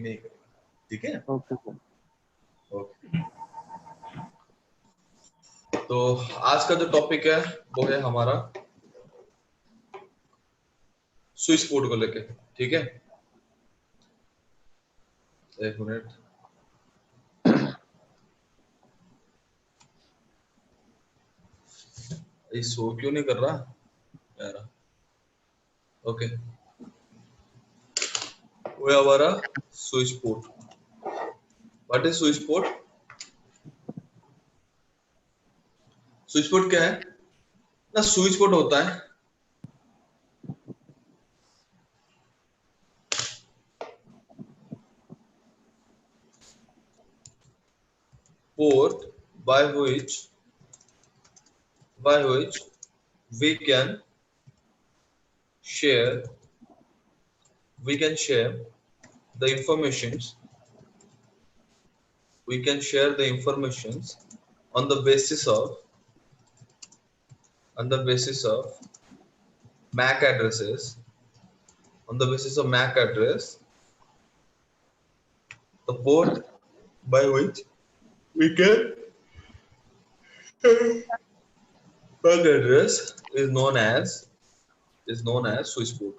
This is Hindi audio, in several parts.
नहीं करेगा, ठीक है। Okay sir. ओके, तो आज का जो टॉपिक है वो है हमारा स्विच पोर्ट को लेके, ठीक है। एक मिनट, ये शो क्यों नहीं कर रहा यार। ओके, वो है हमारा switch port. What is switch port? Switch port क्या है ना? स्विच पोर्ट होता है port by which we can share the informations on the basis of MAC addresses, the port by which we can MAC address is known as switch port.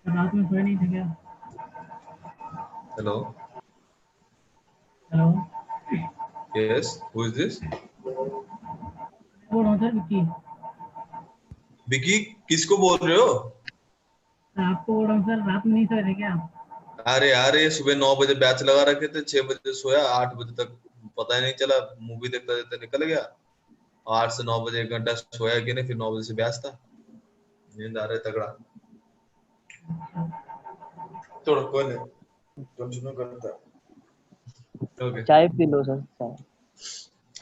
रात में सोए नहीं थे क्या? Hello, hello, yes, who is this? बोल रहा हूँ सर विक्की। विकी, किसको बोल रहे हो? आपको बोल रहा हूँ सर, रात में नहीं सोए थे क्या? अरे यार, ये सुबह 9 बजे बैच लगा रखे थे, 6 बजे सोया, 8 बजे तक पता ही नहीं चला, मूवी देखते देखते निकल गया। 8 से 9 बजे 1 घंटा सोया कि नहीं, फिर 9 बजे से बैच था, नींद आ रहा है तगड़ा। थोड़ा कोई नहीं, कंटिन्यू करता। ओके, चाय पी लो सर, चाय।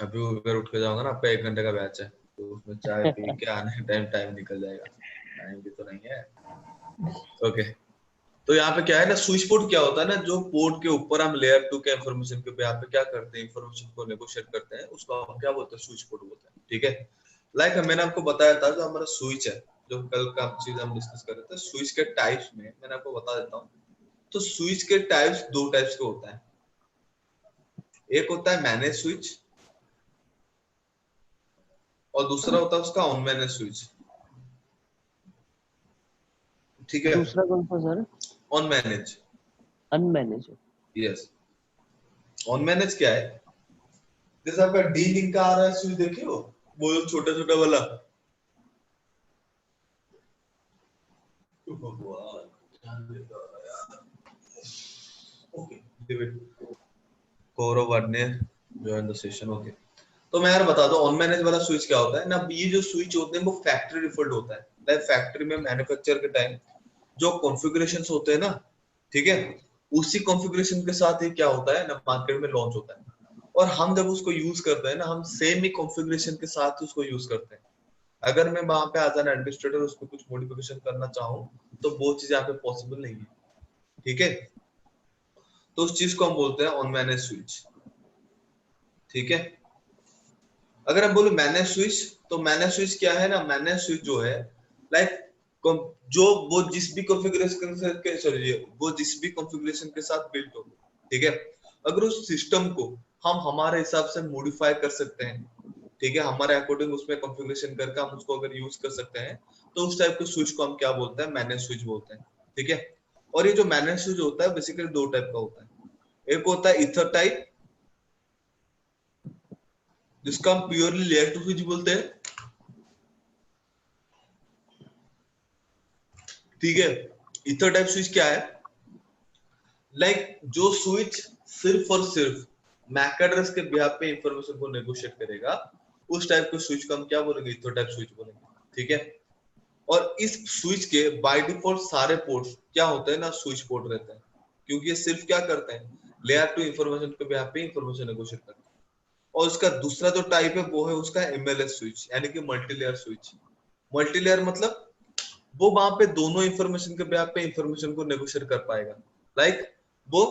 अभी अगर उठ के जाऊंगा ना, आपका 1 घंटे का बैच है, तो उसमें चाय पी के आने टाइम निकल जाएगा, टाइम भी तो नहीं है। ओके, तो यहाँ पे क्या है ना, स्विच पोर्ट क्या होता है ना, जो पोर्ट के ऊपर हम लेयर 2 के इंफॉर्मेशन के यहाँ पे क्या करते हैं, इंफॉर्मेशन को नेगोशिएट करते हैं, उसको हम क्या बोलते हैं, स्विच पोर्ट बोलते हैं, ठीक है। लाइक मैंने आपको बताया था, जो हमारा स्विच है, जो कल का चीज हम डिस्कस कर रहे थे, स्विच के टाइप्स में मैंने आपको बता देता हूँ। तो स्विच के टाइप्स 2 टाइप्स के होता है। एक होता है मैनेज स्विच और दूसरा होता है उसका अनमैनेज स्विच, ठीक है। दूसरा कौन सा sir? Unmanaged, unmanaged. Yes. Unmanaged क्या है? जैसे आपका डी लिंक का आ रहा है स्विच, देखे हो वो छोटा छोटा वाला, गौरव वर्णेर जॉइन द सेशन। ओके, तो मैं यार बता दूं ऑन मैनेज वाला स्विच क्या होता है ना। ये जो स्विच होते हैं वो फैक्ट्री डिफॉल्ट होता है, लाइक फैक्ट्री में मैन्युफैक्चर के टाइम जो कॉन्फ़िगरेशंस होते हैं ना, ठीक है, उसी कॉन्फ़िगरेशन के साथ ही क्या होता है ना, मार्केट में लॉन्च होता है। और हम जब उसको यूज करते हैं ना, हम सेम ही कॉन्फ़िगरेशन के साथ उसको यूज करते हैं। अगर मैं वहां पे एज एन एडमिनिस्ट्रेटर उसको कुछ मॉडिफिकेशन करना चाहूँ, तो वो चीज यहाँ पे पॉसिबल नहीं है, ठीक है। तो उस चीज को हम बोलते हैं ऑन मैनेज स्विच, ठीक है। अगर हम बोले मैनेज स्विच, तो मैनेज स्विच क्या है ना, मैनेज स्विच जो है लाइक जो वो जिस भी कॉन्फ़िगरेशन के सॉरी वो जिस भी कॉन्फ़िगरेशन के साथ बिल्ट हो, ठीक है। अगर उस सिस्टम को हम हमारे हिसाब से मॉडिफाई कर सकते हैं, ठीक है, हमारे अकॉर्डिंग उसमें कॉन्फ़िगरेशन करके हम उसको अगर यूज कर सकते हैं, तो उस टाइप के स्विच को हम क्या बोलते हैं, मैनेज स्विच बोलते हैं, ठीक है। और ये जो मैनेज स्विच होता है बेसिकली 2 टाइप का होता है। एक होता है ईथर टाइप, जिसका हम प्योरली लेयर टू स्विच बोलते हैं, ठीक है। ईथर टाइप स्विच क्या है, लाइक जो स्विच सिर्फ और सिर्फ मैक एड्रेस के बिहाफ पे इंफॉर्मेशन को नेगोशिएट करेगा, उस टाइप के स्विच को हम क्या बोलेंगे, ईथर टाइप स्विच बोलेंगे, ठीक है। और इस स्विच के बाय डिफॉल्ट सारे पोर्ट्स क्या होते हैं ना, स्विच पोर्ट रहते हैं, क्योंकि ये सिर्फ क्या करते हैं, लेयर टू इंफॉर्मेशन के बिहाफ पे इंफॉर्मेशन नेगोशिएट करते हैं। और उसका दूसरा जो टाइप है वो है उसका एमएलएस स्विच, यानी कि multi layer switch. Multi layer मतलब वो वहां पे दोनों इंफॉर्मेशन के बिहाफ पे इंफॉर्मेशन को नेगोशिएट कर पाएगा, लाइक वो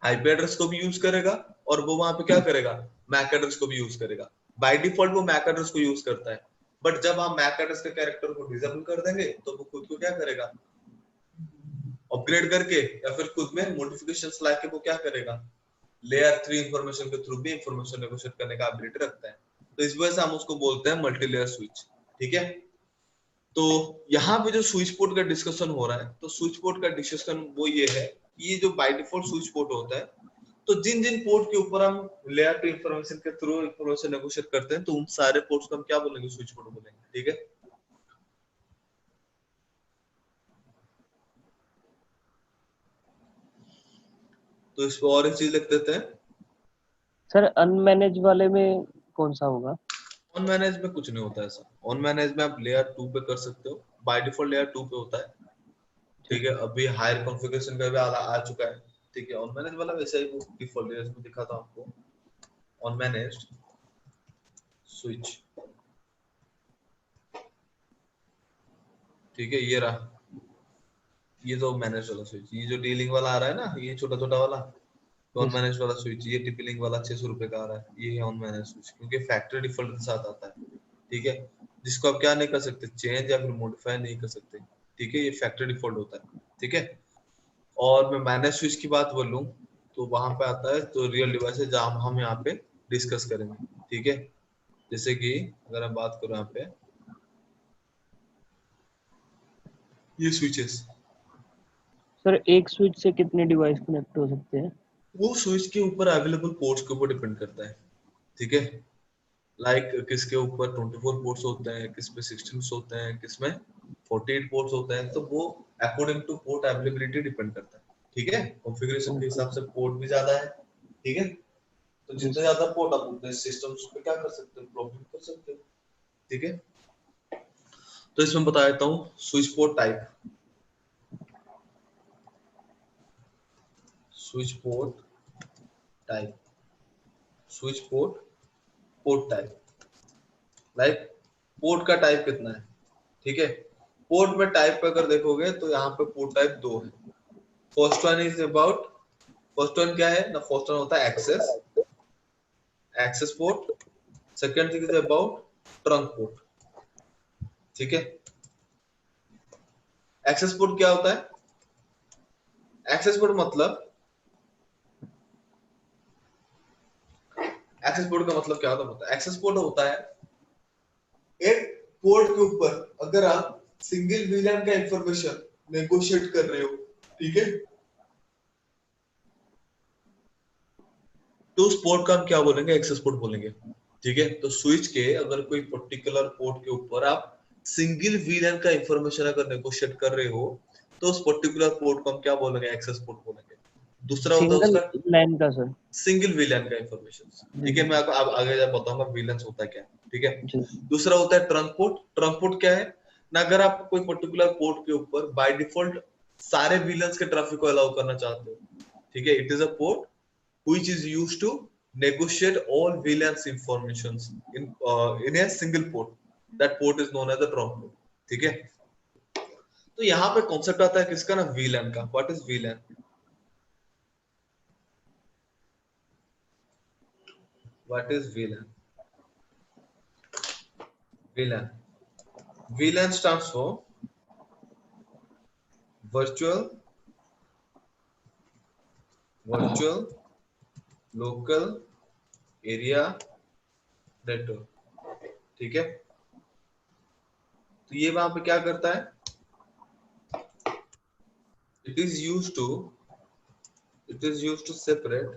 आईपी एड्रेस को भी यूज करेगा और वो वहां पे क्या करेगा, मैक एड्रेस को भी यूज करेगा। बाय डिफॉल्ट वो मैक एड्रेस को यूज करता है, बट जब हम मैक एड्रेस के कैरेक्टर को डिसेबल कर देंगे, तो वो खुद को क्या करेगा, अपग्रेड करके या फिर खुद में मॉडिफिकेशंस लाके वो क्या करेगा, लेयर 3 इंफॉर्मेशन के थ्रू भी इंफॉर्मेशन नेगोशिएट करने का एबिलिटी रखता है। तो इस वजह से हम उसको बोलते हैं मल्टी लेयर स्विच। ठीक है, तो यहाँ पे जो स्विच पोर्ट का डिस्कशन हो रहा है, तो स्विच पोर्ट का डिस्कशन वो ये है, ये जो बाय डिफॉल्ट स्विच पोर्ट होता है, तो जिन जिन पोर्ट के ऊपर हम लेयर 2 इंफॉर्मेशन के थ्रू इंफॉर्मेशन नेगोशिएट करते हैं, तो उन सारे पोर्ट्स को हम क्या बोलेंगे, स्विच पोर्ट बोलेंगे। ठीक है, तो इस पे और एक चीज लिख देते हैं। सर अनमैनेज वाले में कौन सा होगा? ऑन मैनेज में कुछ नहीं होता ऐसा। ऑन मैनेज में आप लेयर 2 पे कर सकते हो, बाय डिफॉल्ट लेयर 2 पे होता है। ठीक है, अभी हायर कॉन्फ़िगरेशन का भी आ चुका है। ठीक है, ऑन मैनेज वाला वैसे ही वो डिफॉल्ट लेयर्स में दिखा था आपको, ऑन मैनेज स्विच। ठीक है, ये रहा, ये तो मैनेज वाला स्विच। ये जो डीलिंग वाला आ रहा है ना, ये छोटा छोटा वाला ऑन Yes. मैनेज वाला स्विच, ये टीपी लिंक वाला 600 रुपए का आ रहा है, ये है ऑन मैनेज स्विच, क्योंकि फैक्ट्री डिफॉल्ट के साथ आता है। ठीक है, जिसको आप क्या नहीं कर सकते, चेंज या फिर मॉडिफाई नहीं कर सकते। ठीक है, ये फैक्ट्री डिफॉल्ट होता है। ठीक है, और मैं मैनेज स्विच की बात बोलूं तो वहां पे आता है तो रियल डिवाइस है, जहां हम यहाँ पे डिस्कस करेंगे। ठीक है, जैसे कि अगर हम बात करो यहाँ पे ये स्विचेस, सर एक स्विच से कितने डिवाइस कनेक्ट हो सकते हैं? वो स्विच के ऊपर अवेलेबल पोर्ट्स के ऊपर डिपेंड करता है। ठीक है, लाइक किसके ऊपर 24 पोर्ट्स होते हैं, किस पे 16 होते हैं, किस में 48 पोर्ट्स होते हैं, तो वो according two port availability depend करता है। ठीक है, कॉन्फ़िगरेशन के ओके। हिसाब से पोर्ट भी ज्यादा है। ठीक है, तो जितने Yes. ज्यादा पोर्ट आप उतने सिस्टम्स पे क्या कर सकते हो, प्रॉब्लम कर सकते हो। ठीक है, तो इसमें बता देता हूँ switch port type. Switch port type, switch port, port type, like port का टाइप कितना है। ठीक है, पोर्ट में टाइप पे अगर देखोगे तो यहाँ पे पोर्ट टाइप दो है। First one is about, first one क्या है ना, फर्स्ट वन होता है access, access port. Second thing is about trunk port. ठीक है, एक्सेस पोर्ट क्या होता है, एक्सेस पोर्ट मतलब, एक्सेस पोर्ट का मतलब क्या होता है, एक्सेस पोर्ट होता है एक पोर्ट के ऊपर अगर आप सिंगल वीलैन का इंफॉर्मेशन नेगोशिएट कर रहे हो। ठीक है, तो उस पोर्ट का हम क्या बोलेंगे, एक्सेस पोर्ट बोलेंगे। ठीक है, तो स्विच के अगर कोई पर्टिकुलर पोर्ट के ऊपर आप सिंगल वीलैन का इंफॉर्मेशन अगर नेगोशिएट कर रहे हो, तो उस पर्टिकुलर पोर्ट को हम क्या बोलेंगे, एक्सेस पोर्ट बोलेंगे। दूसरा होता है सिंगल उसका लाइन का सर? सिंगल वीलैन का इंफॉर्मेशन। जी ठीक है, मैं आपको अब आगे जब बताऊंगा वीलैंस होता है क्या। ठीक है, जी। दूसरा होता है ट्रंक पोर्ट। ट्रंक पोर्ट क्या है ना, अगर आप कोई पर्टिकुलर पोर्ट के ऊपर बाय डिफॉल्ट सारे वीलैंस के ट्रैफिक को अलाउ करना चाहते हो। ठीक है, it is a port which is used to negotiate all VLANs informations in a single port. That port is known as the trunk port. ठीक है, तो यहाँ पे कॉन्सेप्ट आता है किसका ना, VLAN का। What is VLAN, what is VLAN, VLAN, VLAN stands for virtual local area network। ठीक है, तो ये वहां पे क्या करता है, it is used to, it is used to separate,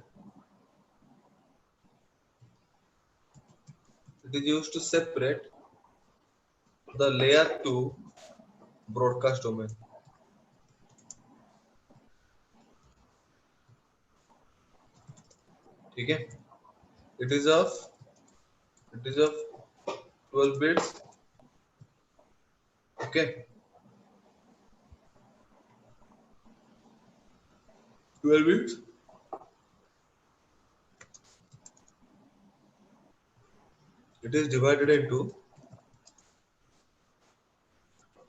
it is used to separate the layer 2 broadcast domain। ठीक है, it is of, it is of 12 bits। okay, 12 bits, it is divided into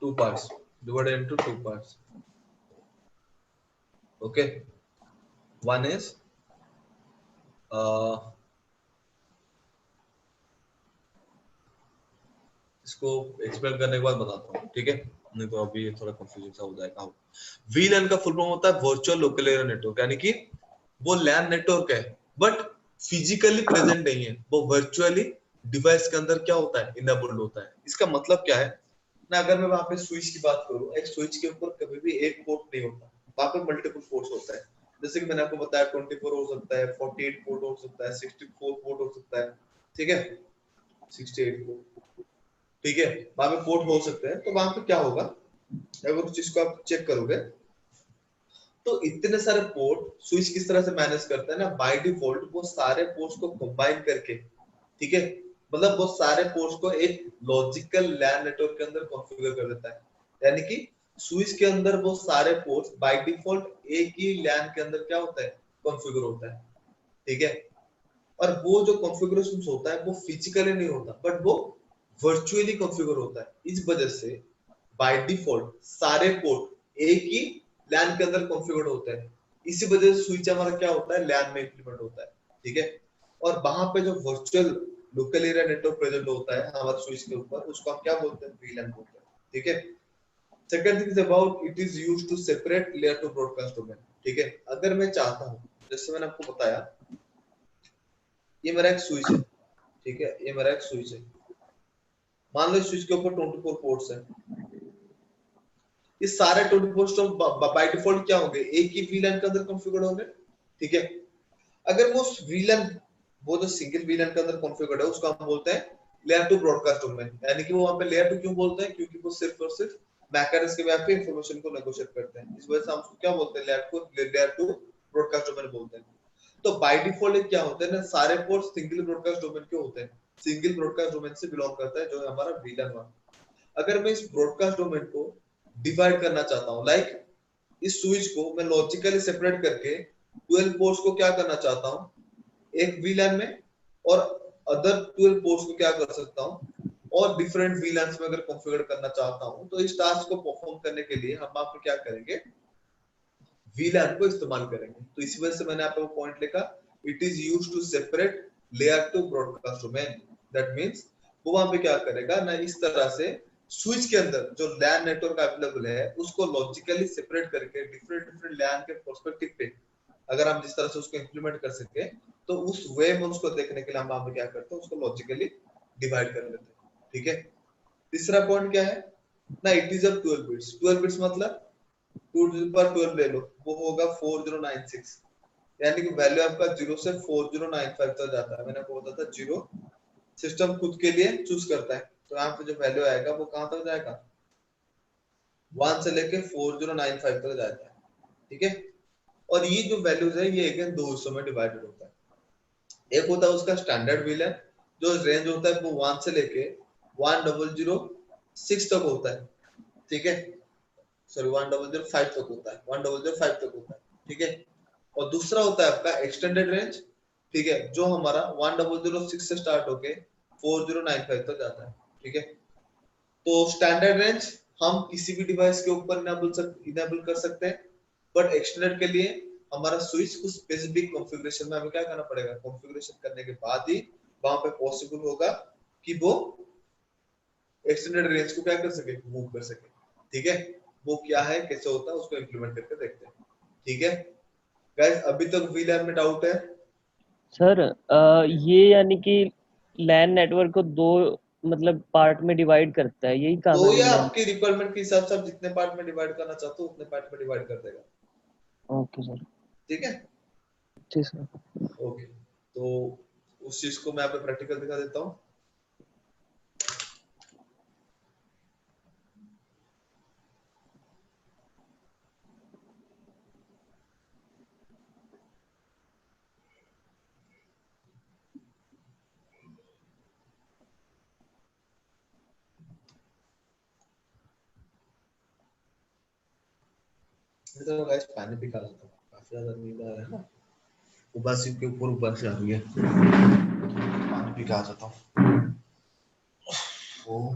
two parts, divided into two parts। okay, one is इसको एक्सप्लेन करने के बाद बताता हूँ। ठीक है, नहीं तो अभी ये थोड़ा कंफ्यूजन सा हो जाएगा। वीलैन का फुल फॉर्म होता है वर्चुअल लोकल एरिया नेटवर्क, यानी कि वो लैन नेटवर्क है बट फिजिकली प्रेजेंट नहीं है, वो वर्चुअली डिवाइस के अंदर क्या होता है, इनेबल्ड होता है। इसका मतलब क्या है ना, अगर मैं वहां पे स्विच की बात करूं, एक स्विच के ऊपर कभी भी एक पोर्ट नहीं होता, वहां पे मल्टीपल पोर्ट्स होता है। जैसे कि मैंने आपको बताया 24 हो सकता है, 48 पोर्ट हो सकता है, 64 पोर्ट हो सकता है, ठीक है, 68 पोर्ट, ठीक है, वहां पे पोर्ट हो सकते हैं। तो वहां पे क्या होगा, अगर उस चीज को आप चेक करोगे तो इतने सारे पोर्ट स्विच किस तरह से मैनेज करता है ना, बाय डिफॉल्ट वो सारे पोर्ट्स को कंबाइन करके, ठीक है, मतलब वो सारे पोर्ट्स को एक लॉजिकल लैन नेटवर्क के अंदर कॉन्फ़िगर कर देता है। यानी कि स्विच के अंदर वो सारे पोर्ट्स बाय डिफॉल्ट एक ही लैन के अंदर क्या होता है, कॉन्फ़िगर होता है, ठीक है। और वो जो कॉन्फ़िगरेशन होता है वो फिजिकली नहीं होता बट वो वर्चुअली कॉन्फ़िगर होता है। इस वजह से बाय डिफॉल्ट सारे पोर्ट एक ही लैन के अंदर कॉन्फ़िगर्ड होते हैं। इसी वजह से स्विच हमारा क्या होता है, लैन में इंप्लीमेंट होता है, ठीक है। और वहां पे जो virtual local area network present होता है हमारे स्विच के ऊपर, उसको हम क्या बोलते हैं, वीलैन बोलते हैं, ठीक है। Second thing is about it is used to separate layer two broadcast domain, ठीक है। अगर मैं चाहता हूं, जैसे मैंने आपको बताया, ये मेरा एक स्विच है, ठीक है, ये मेरा एक स्विच है। मान लो स्विच के ऊपर 24 पोर्ट्स हैं, ये सारे 24 बाय डिफॉल्ट क्या होंगे, एक ही वीलैन के अंदर कॉन्फ़िगर्ड होंगे, ठीक है। अगर वो वीलैन, वो जो सिंगल वीलैन के अंदर कॉन्फ़िगर्ड है उसको हम बोलते हैं लेयर टू ब्रॉडकास्ट डोमेन। यानी कि वो वहां पे लेयर टू क्यों बोलते हैं, क्योंकि वो सिर्फ और सिर्फ मैक एड्रेस के बेस पे इंफॉर्मेशन को नेगोशिएट करते हैं, इस वजह से हम उसको क्या बोलते हैं, लेयर टू ब्रॉडकास्ट डोमेन बोलते हैं। तो बाय डिफॉल्ट क्या होता है ना, सारे पोर्ट सिंगल ब्रॉडकास्ट डोमेन के होते हैं, सिंगल ब्रॉडकास्ट डोमेन से बिलोंग करता है जो हमारा वीलैन वन। अगर मैं इस ब्रॉडकास्ट डोमेन को डिवाइड करना चाहता हूं, लाइक इस स्विच को मैं लॉजिकली सेपरेट करके 12 पोर्ट्स को क्या करना चाहता हूं, एक वीलैन में, और अदर 12 पोर्ट्स को क्या कर सकता हूं और डिफरेंट वीलैंस में अगर कॉन्फ़िगर करना चाहता हूं, तो इस टास्क को परफॉर्म करने के लिए हम आप क्या करेंगे, वीलैन को इस्तेमाल करेंगे। तो इसी वजह से मैंने आपको पॉइंट लिखा, it is used to separate layer two broadcast domain. That means वो वहां पे क्या करेगा ना, इस तरह से स्विच के अंदर जो लैन नेटवर्क अवेलेबल है उसको लॉजिकली सेपरेट करके डिफरेंट डिफरेंट लैन के पर्सपेक्टिव पे अगर हम जिस तरह से उसको इंप्लीमेंट कर सके, तो उस वे में उसको देखने के लिए हम वहां पे क्या करते हैं, उसको लॉजिकली डिवाइड कर लेते हैं, ठीक है। तीसरा पॉइंट क्या है ना, it is a 12 bits. 12 bits मतलब 2 टू द पावर 12 ले लो, वो होगा 4096, यानी कि वैल्यू आपका 0 से 4095 तक जाता है। मैंने आपको बताया था 0 सिस्टम खुद के लिए चूज करता है, तो यहाँ पे जो वैल्यू आएगा वो कहां तक जाएगा, 1 से लेके 4095 तक जाता है, ठीक है। और ये जो वैल्यूज है ये अगेन दो हिस्सों में डिवाइडेड होता है। एक होता है उसका स्टैंडर्ड विल है, जो रेंज होता है वो 1 से लेके 1006 तक होता है, ठीक है, सॉरी 1005 तक होता है, 1005 तक होता है, ठीक है। और दूसरा होता है आपका एक्सटेंडेड रेंज, ठीक है, जो हमारा 1006 से स्टार्ट होके 4095 तक जाता है, ठीक है। तो स्टैंडर्ड रेंज हम किसी भी डिवाइस के ऊपर इनेबल कर सकते हैं, बट एक्सटेंडेड के लिए हमारा स्विच कुछ स्पेसिफिक कॉन्फ़िगरेशन में हमें क्या करना पड़ेगा, कॉन्फ़िगरेशन करने के बाद ही वहां पे पॉसिबल होगा कि वो एक्सटेंडेड रेंज को क्या कर सके, मूव कर सके, ठीक है। वो क्या है, कैसे होता है, उसको इंप्लीमेंट करके देखते हैं, ठीक है। गाइस अभी तक वीलैन में डाउट है? सर ये यानी कि लैन नेटवर्क को दो मतलब पार्ट में डिवाइड करता है, यही तो काम है या वीलैन। आपकी रिक्वायरमेंट के हिसाब से आप जितने पार्ट में डिवाइड करना चाहते हो उतने पार्ट में डिवाइड कर देगा, ओके सर। ठीक है। जी सर। ओके, तो उस चीज को मैं यहाँ पे प्रैक्टिकल दिखा देता हूँ। तो गाइस पानी भी खा लेता हूँ, काफी ज्यादा नींद आ रहा है ना, उबासी के ऊपर उबासी आ रही है, पानी भी खा जाता हूँ। ओ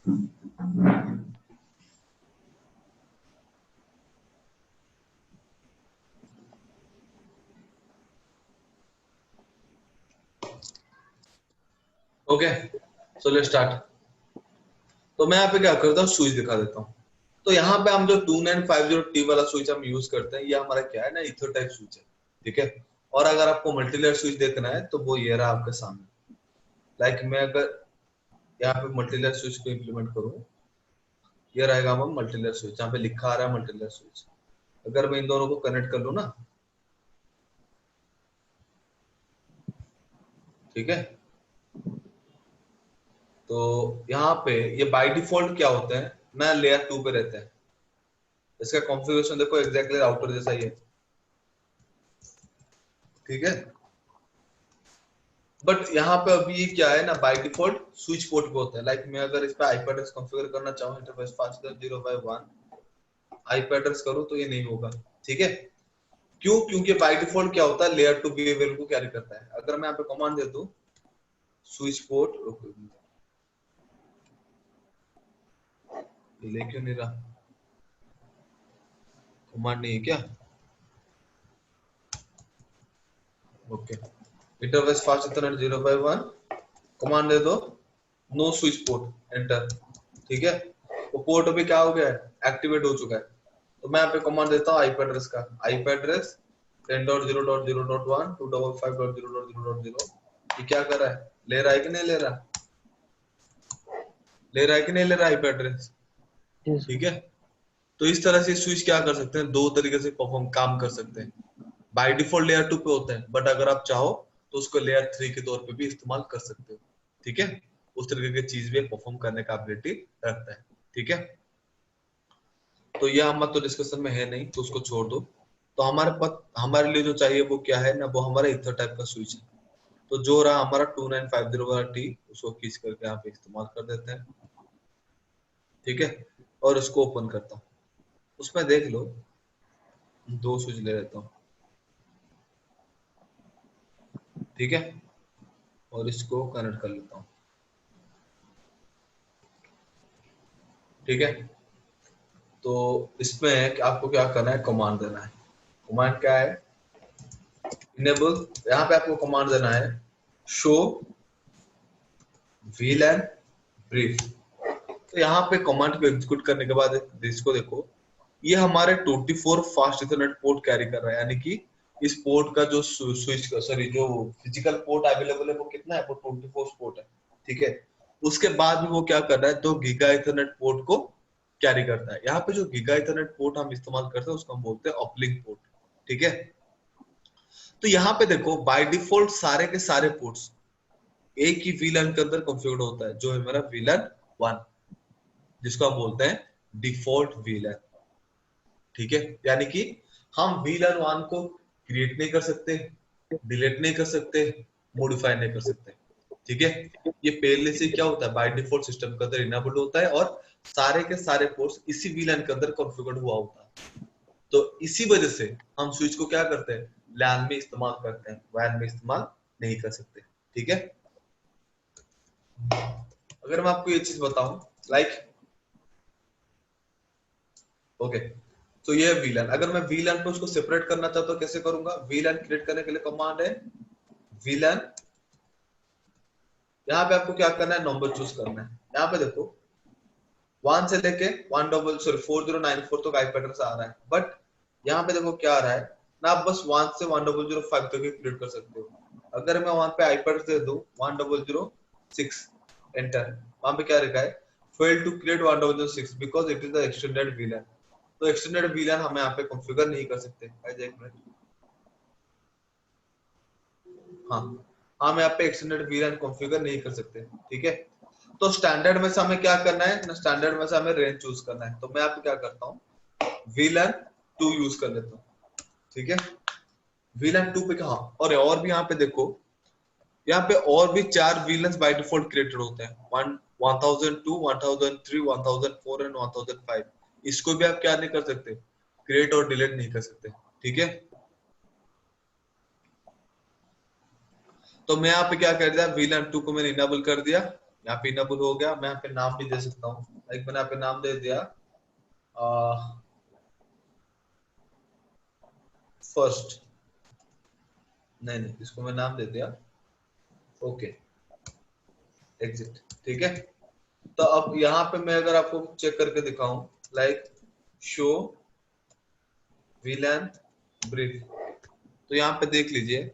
ओके, सो लेट्स स्टार्ट। तो मैं यहाँ पे क्या करता हूँ, स्विच दिखा देता हूँ। तो यहाँ पे हम जो 2950T वाला स्विच हम यूज करते हैं, ये हमारा क्या है ना, ईथर टाइप स्विच है, ठीक है। और अगर आपको मल्टीलेयर स्विच देखना है तो वो ये रहा आपके सामने। लाइक मैं अगर यहाँ पे मल्टीलेयर स्विच को इम्प्लीमेंट करूँ, ये रहेगा हम मल्टीलेयर स्विच, यहाँ पे लिखा आ रहा है मल्टीलेयर स्विच। अगर मैं इन दोनों को कनेक्ट कर लूँ ना, ठीक है, तो यहाँ पे ये बाय डिफॉल्ट क्या होता है ना, लेयर 2 पे रहता है। इसका कॉन्फ़िगरेशन देखो एग्जैक्टली राउटर जैसा ही है, ठीक है। बट यहाँ पे अभी ये क्या है ना, बाय डिफॉल्ट स्विच पोर्ट पे होता है। लाइक मैं अगर इस पे आईपी एड्रेस कॉन्फ़िगर करना चाहूँ, इंटरफेस 5.0/1 आईपी एड्रेस करूँ तो ये नहीं होगा, ठीक है। क्यों? क्योंकि बाय डिफॉल्ट क्या होता है, लेयर 2 बिहेवियर को कैरी करता है। अगर मैं यहाँ पे कमांड दे दूं स्विच पोर्ट, ले क्यों नहीं रहा, कमांड नहीं है क्या? Okay, interface fast Ethernet 0/1 command दे दो, नो स्विच पोर्ट, एंटर, ठीक है। वो पोर्ट अभी क्या हो गया है, एक्टिवेट हो चुका है। तो मैं यहाँ पे कमांड देता हूँ आईपी एड्रेस का, आईपी एड्रेस 10.0.0.1 255.0.0.0। ये क्या कर रहा है, ले रहा है कि नहीं ले रहा, ले रहा है कि नहीं ले रहा आईपी एड्रेस, yes, ठीक है। तो इस तरह से स्विच क्या कर सकते हैं, दो तरीके से परफॉर्म काम कर सकते हैं। बाय डिफॉल्ट लेयर 2 पे होता है, बट अगर आप चाहो तो उसको लेयर 3 के तौर पे भी इस्तेमाल कर सकते हो, ठीक है। उस तरीके की चीज भी परफॉर्म करने का एबिलिटी रखता है, ठीक है। तो ये हम तो डिस्कशन में है नहीं, तो उसको छोड़ दो। तो हमारे पास हमारे लिए जो चाहिए वो क्या है ना, वो हमारा ईथर टाइप का स्विच है। तो जो रहा हमारा 2950 वाला टी, उसको खींच करके यहाँ पे इस्तेमाल कर देते हैं, ठीक है। और इसको ओपन करता हूँ, उसमें देख लो दो स्विच ले लेता हूँ, ठीक है। और इसको कनेक्ट कर लेता हूँ, ठीक है। तो इसमें आपको क्या करना है, कमांड देना है। कमांड क्या है, इनेबल, यहाँ पे आपको कमांड देना है शो VLAN ब्रीफ। तो यहाँ पे कमांड को एग्जीक्यूट करने के बाद इसको देखो, ये हमारे 24 फास्ट इथरनेट पोर्ट कैरी कर रहा है, यानी कि इस पोर्ट का जो स्विच सॉरी जो फिजिकल पोर्ट अवेलेबल है वो कितना है, वो 24 पोर्ट है, ठीक है। उसके बाद भी वो क्या कर रहा है, तो गीगा इथरनेट पोर्ट को कैरी करता है। यहाँ पे जो गीगा इथरनेट पोर्ट हम इस्तेमाल करते हैं उसको हम बोलते हैं अपलिंक पोर्ट, ठीक है। तो यहाँ पे देखो बाय डिफॉल्ट सारे के सारे पोर्ट्स एक ही VLAN के अंदर कॉन्फ़िगर्ड होता है, जो है मेरा VLAN 1, जिसको हम बोलते हैं डिफॉल्ट VLAN, ठीक है। यानी कि हम VLAN 1 को क्रिएट नहीं कर सकते, डिलीट नहीं कर सकते, मॉडिफाई नहीं कर सकते, ठीक है। ये पहले से क्या होता है, बाय डिफॉल्ट सिस्टम के अंदर इनेबल्ड होता है और सारे के सारे पोर्ट्स इसी VLAN के अंदर कॉन्फ़िगर्ड हुआ होता है। तो इसी वजह से हम स्विच को क्या करते हैं, LAN में इस्तेमाल करते हैं, WAN में इस्तेमाल नहीं कर सकते, ठीक है। अगर मैं आपको ये चीज बताऊं, लाइक ओके, तो ये है VLAN। अगर मैं VLAN को उसको सेपरेट करना चाहता हूं, कैसे करूंगा, VLAN क्रिएट करने के लिए कमांड है VLAN। यहाँ पे आपको क्या करना है, नंबर चूज करना है। यहाँ पे देखो 1 से लेके 4094 तक आईपी एड्रेस आ रहा है, बट यहाँ पे देखो क्या आ रहा है ना, आप बस 1 से 1005 तक ही क्रिएट कर सकते हो। अगर मैं वहां पे आईपी एड्रेस दे दूं 1006 एंटर, वहां पे क्या लिखा है, fail to create 1006 because it is the extended VLAN। तो एक्सटेंडेड VLAN हम यहाँ पे कॉन्फ़िगर नहीं कर सकते। एक मिनट, हाँ, हम यहाँ पे एक्सटेंडेड VLAN कॉन्फ़िगर नहीं कर सकते, ठीक है। तो स्टैंडर्ड में से हमें क्या करना है ना, स्टैंडर्ड में से हमें रेंज चूज करना है। तो मैं यहाँ पे क्या करता हूँ, VLAN 2 यूज कर लेता हूँ, ठीक है। VLAN 2 पे कहा, और भी यहाँ पे देखो, यहाँ पे और भी 4 VLANs बाय डिफॉल्ट क्रिएटेड होते हैं, 1002 1003 1004 एंड 1005। इसको भी आप क्या नहीं कर सकते, क्रिएट और डिलीट नहीं कर सकते, ठीक है। तो मैं यहाँ पे क्या कर दिया, VLAN 2 को मैंने इनेबल कर दिया, यहाँ पे इनेबल हो गया। मैं यहाँ पे नाम भी दे सकता हूँ, लाइक मैंने यहाँ पे नाम दे दिया फर्स्ट, नहीं नहीं इसको मैं नाम दे दिया ओके एग्जिट, ठीक है। तो अब यहाँ पे मैं अगर आपको चेक करके दिखाऊं, लाइक शो VLAN ब्रीफ, तो यहाँ पे देख लीजिए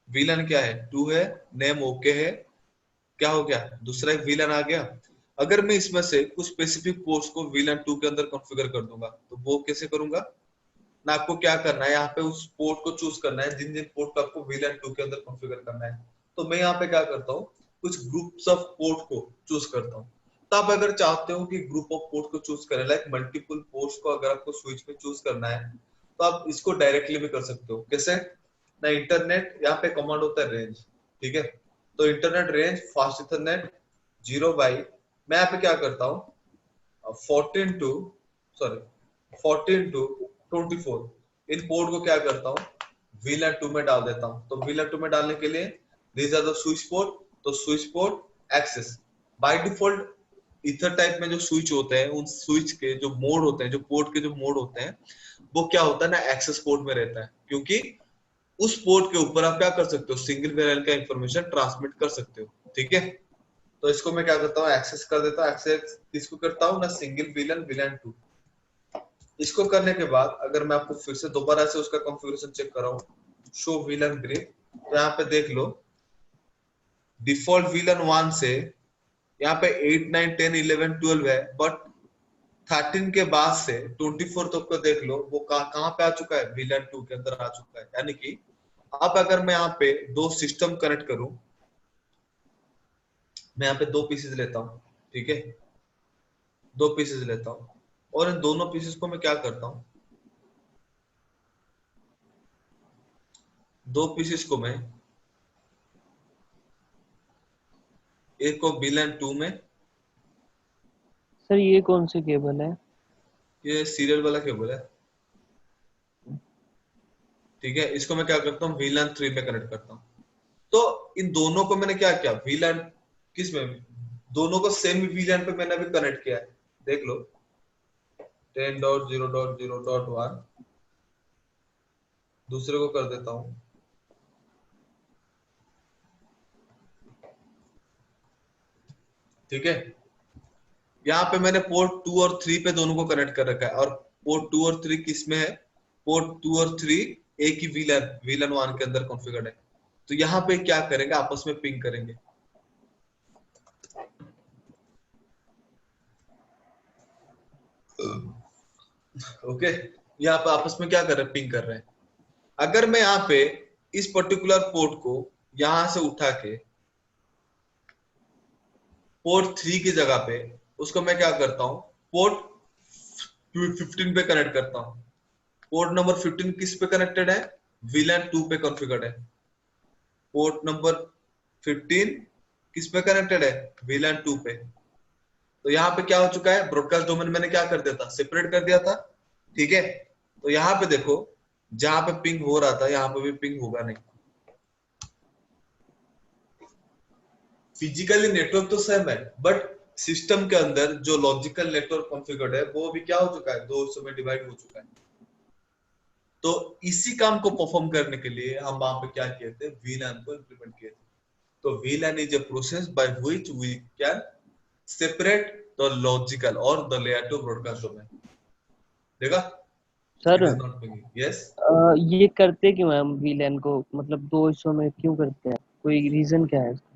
VLAN क्या है, 2 है, नेम ओके है, क्या हो गया, दूसरा एक VLAN आ गया। अगर मैं इसमें से कुछ स्पेसिफिक पोर्ट्स को VLAN 2 के अंदर कॉन्फ़िगर कर दूंगा, तो वो कैसे करूंगा ना, आपको क्या करना है, यहाँ पे उस पोर्ट को चूज करना है जिन जिन पोर्ट को आपको VLAN 2 के अंदर कॉन्फ़िगर करना है। तो मैं यहाँ पे क्या करता हूँ, कुछ ग्रुप्स ऑफ पोर्ट को चूज करता हूँ। तो आप अगर चाहते हो कि ग्रुप ऑफ पोर्ट को चूज करें, लाइक मल्टीपल पोर्ट्स को अगर आपको स्विच में चूज करना है, तो आप इसको डायरेक्टली भी कर सकते हो। कैसे ना, इंटरनेट यहाँ पे कमांड होता है रेंज, ठीक है। तो internet range fast Ethernet 0 by, मैं यहाँ पे क्या करता हूँ 14 टू सॉरी 14 टू 24, इन पोर्ट को क्या करता हूँ VLAN 2 में डाल देता हूँ। तो VLAN 2 में डालने के लिए these are the switch port, तो switch port access by default ether type में जो स्विच होते हैं, उन स्विच के जो मोड होते हैं, जो पोर्ट के जो मोड होते हैं, वो क्या होता है ना, एक्सेस पोर्ट में रहता है, क्योंकि उस पोर्ट के ऊपर आप क्या कर सकते हो, सिंगल VLAN का इंफॉर्मेशन ट्रांसमिट कर सकते हो, ठीक है। तो इसको मैं क्या करता हूँ, एक्सेस कर देता हूँ। एक्सेस किसको करता हूँ ना, सिंगल VLAN 2। इसको करने के बाद अगर मैं आपको फिर से दोबारा से उसका कॉन्फ़िगरेशन चेक कर रहा हूँ, शो VLAN ग्रिड, तो यहाँ पे देख लो डिफॉल्ट VLAN 1 से यहाँ पे 8 9 10 11 12 है, बट 13 के बाद से 24 तक को देख लो, वो कहाँ पे आ चुका है, VLAN 2 के अंदर आ चुका है। यानी कि अब अगर मैं यहाँ पे दो सिस्टम कनेक्ट करूं, मैं यहाँ पे दो पीसेस लेता हूँ, ठीक है, दो पीसेस लेता हूँ, और इन दोनों पीसेस को मैं क्या करता हूँ, दो पीसेस को मैं एक को VLAN 2 में, सर ये कौन सी केबल है? ये सीरियल वाला केबल है, ठीक है। इसको मैं क्या करता हूँ VLAN 3 में कनेक्ट करता हूँ। तो इन दोनों को मैंने क्या किया, VLAN किस में, दोनों को सेम VLAN पे मैंने अभी कनेक्ट किया है, देख लो 10.0.0.1, दूसरे को कर देता हूँ, ठीक है। यहाँ पे मैंने पोर्ट 2 और 3 पे दोनों को कनेक्ट कर रखा है, और पोर्ट 2 और 3 किस में है, पोर्ट 2 और 3 एक ही VLAN 1 के अंदर कॉन्फ़िगर्ड है। तो यहाँ पे क्या करेंगे, आपस में पिंग करेंगे, ओके। यहाँ पे आपस में क्या कर रहे हैं, पिंग कर रहे हैं। अगर मैं यहाँ पे इस पर्टिकुलर पोर्ट को यहां से उठा के पोर्ट 3 की जगह पे उसको मैं क्या करता हूँ, पोर्ट 15 पे कनेक्ट करता हूँ। पोर्ट नंबर 15 किस पे कनेक्टेड है, VLAN 2 पे कॉन्फ़िगर्ड है। पोर्ट नंबर 15 किस पे कनेक्टेड है, VLAN 2 पे। तो यहाँ पे क्या हो चुका है, ब्रॉडकास्ट डोमेन मैंने क्या कर दिया था, सेपरेट कर दिया था, ठीक है। तो यहाँ पे देखो, जहां पे पिंग हो रहा था यहाँ पे भी पिंग होगा नहीं। फिजिकली नेटवर्क तो सेम है, बट सिस्टम के अंदर जो लॉजिकल नेटवर्क कॉन्फ़िगर्ड है वो भी क्या हो चुका है, दो हिस्सों में डिवाइड हो चुका है। तो इसी काम को परफॉर्म करने के लिए हम वहां पे क्या किए थे, VLAN को इंप्लीमेंट किए थे। तो VLAN is a process by which we can separate the logical or the layer 2 broadcast domain। देखा, sir it is not pinging, yes। ये करते क्यों है हम वीलैन को, मतलब दो हिस्सों में क्यों करते हैं, कोई रीजन क्या है इसका?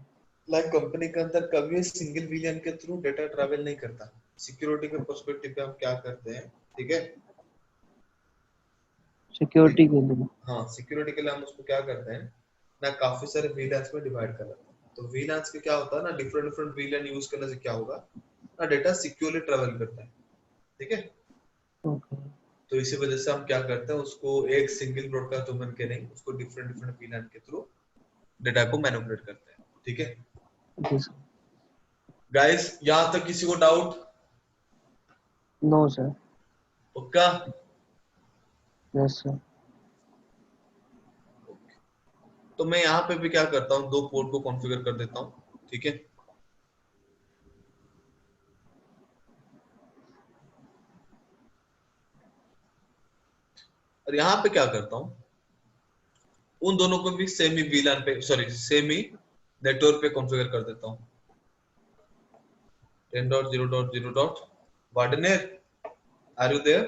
लाइक कंपनी के अंदर कभी सिंगल VLAN के थ्रू डेटा ट्रैवल नहीं करता। सिक्योरिटी के पर्सपेक्टिव पे हम क्या करते हैं, ठीक है, सिक्योरिटी के लिए? हाँ सिक्योरिटी के लिए हम उसको क्या करते हैं ना, काफी सारे VLANs में डिवाइड कर लेते हैं। तो VLANs के क्या होता है ना, डिफरेंट डिफरेंट VLAN यूज करने से क्या होगा ना, डेटा सिक्योरली ट्रैवल करता है, ठीक है। ओके। तो इसी वजह से हम क्या करते हैं, उसको एक सिंगल ब्रॉडकास्ट डोमेन के नहीं, उसको डिफरेंट डिफरेंट VLAN के थ्रू डेटा को मैनिपुलेट करते हैं, ठीक है। गाइस यहाँ तक किसी को डाउट? No sir. पक्का? Yes sir. तो मैं यहाँ पे भी क्या करता हूँ, दो पोर्ट को कॉन्फ़िगर कर देता हूँ, ठीक है। और यहाँ पे क्या करता हूँ, उन दोनों को भी सेम ही VLAN पे, सॉरी सेम ही नेटवर्क पे कॉन्फ़िगर कर देता हूँ। 10.0.0. Wardener, are you there?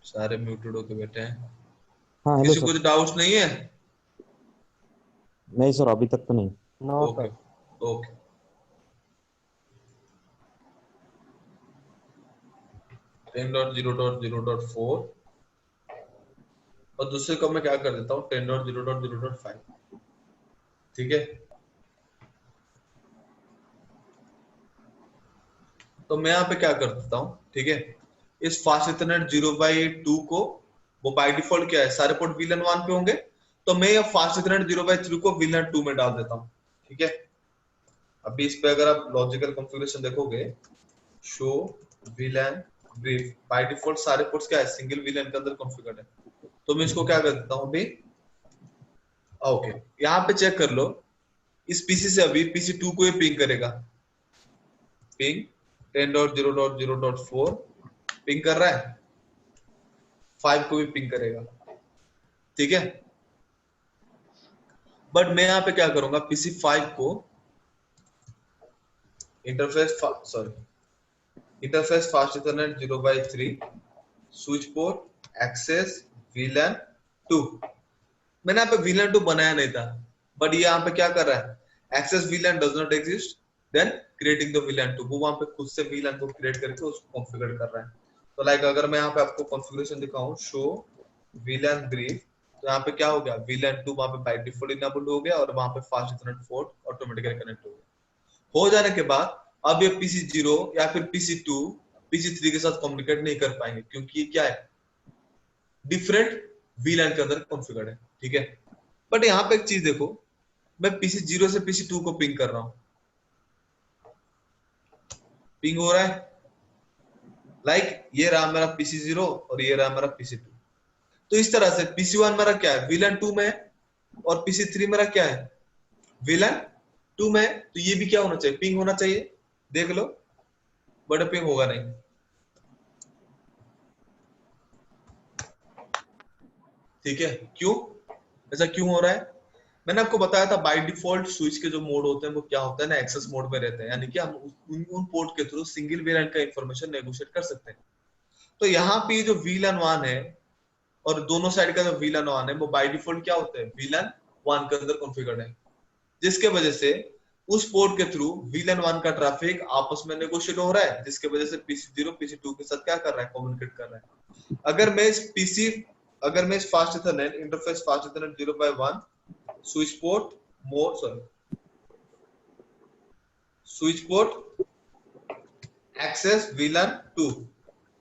सारे म्यूटेड होके बैठे हैं। हाँ हेलो किसी को सर। कुछ डाउट्स नहीं है? नहीं सर अभी तक तो नहीं। No okay sir. Okay. Ten dot zero dot zero dot four और दूसरे को मैं क्या कर देता हूँ 10.0.0.5। ठीक है, तो मैं यहाँ पे क्या कर देता हूँ, ठीक है, इस फास्ट इथरनेट 0/2 को, वो बाय डिफॉल्ट क्या है, सारे पोर्ट VLAN 1 पे होंगे, तो मैं ये फास्ट इथरनेट 0/3 को VLAN 2 में डाल देता हूँ। ठीक है, अभी इस पे अगर आप लॉजिकल कॉन्फ़िगरेशन देखोगे, show VLAN brief, by default सारे पोर्ट्स क्या है, सिंगल VLAN के अंदर कॉन्फ़िगर्ड है। तो मैं इसको क्या कर देता हूँ अभी, ओके, यहाँ पे चेक कर लो, इस पीसी से अभी PC2 को ये पिंग करेगा, पिंग 10.0.0.4 पिंग कर रहा है, 5 को भी पिंग करेगा। ठीक है, बट मैं यहाँ पे क्या करूंगा, PC5 को interface fast Ethernet 0/3 switch port access VLAN 2। मैंने यहाँ पे VLAN 2 बनाया नहीं था, बट ये यहाँ पे क्या कर रहा है, access VLAN does not exist, then creating the VLAN 2, वो वहां पे खुद से VLAN को क्रिएट करके उसको कॉन्फ़िगर कर रहा है। तो लाइक अगर मैं यहाँ पे आपको कॉन्फ़िगरेशन दिखाऊं, शो VLAN ब्रीफ, तो यहाँ पे क्या हो गया, VLAN 2 वहां पे बाय डिफॉल्ट इनेबल्ड हो गया और वहां पे fast Ethernet port automatically connect हो गया। हो जाने के बाद अब ये PC0 या फिर PC2 PC3 के साथ कम्युनिकेट नहीं कर पाएंगे, क्योंकि ये क्या है, डिफरेंट VLAN के अंदर कॉन्फ़िगर्ड है। ठीक है, बट यहाँ पे एक चीज देखो, मैं PC0 से PC2 को पिंग कर रहा हूँ, पिंग हो रहा है, लाइक ये रहा मेरा PC0 और ये रहा मेरा PC2। तो इस तरह से PC1 मेरा क्या है, VLAN 2 में, और PC3 मेरा क्या है, VLAN 2 में, तो ये भी क्या होना चाहिए, पिंग होना चाहिए। देख लो, बट पिंग होगा नहीं। ठीक है, क्यों, ऐसा क्यों हो रहा है? मैंने आपको बताया था बाय डिफॉल्ट स्विच के जो मोड होते हैं वो क्या होता है ना, एक्सेस मोड में रहते हैं, यानी कि हम उन पोर्ट के थ्रू सिंगल VLAN का इंफॉर्मेशन नेगोशिएट कर सकते हैं। तो यहाँ पे जो VLAN 1 है और दोनों साइड का जो VLAN 1 है, वो बाय डिफॉल्ट क्या होते हैं, VLAN 1 के अंदर कॉन्फ़िगर्ड है, जिसके वजह से उस पोर्ट के थ्रू VLAN 1 का ट्रैफिक आपस में नेगोशिएट हो रहा है, जिसके वजह से PC0 PC2 के साथ क्या कर रहा है, कम्युनिकेट कर रहा है। अगर मैं इस fast Ethernet interface fast Ethernet 0/1 switch port mode, sorry switch port access VLAN 2,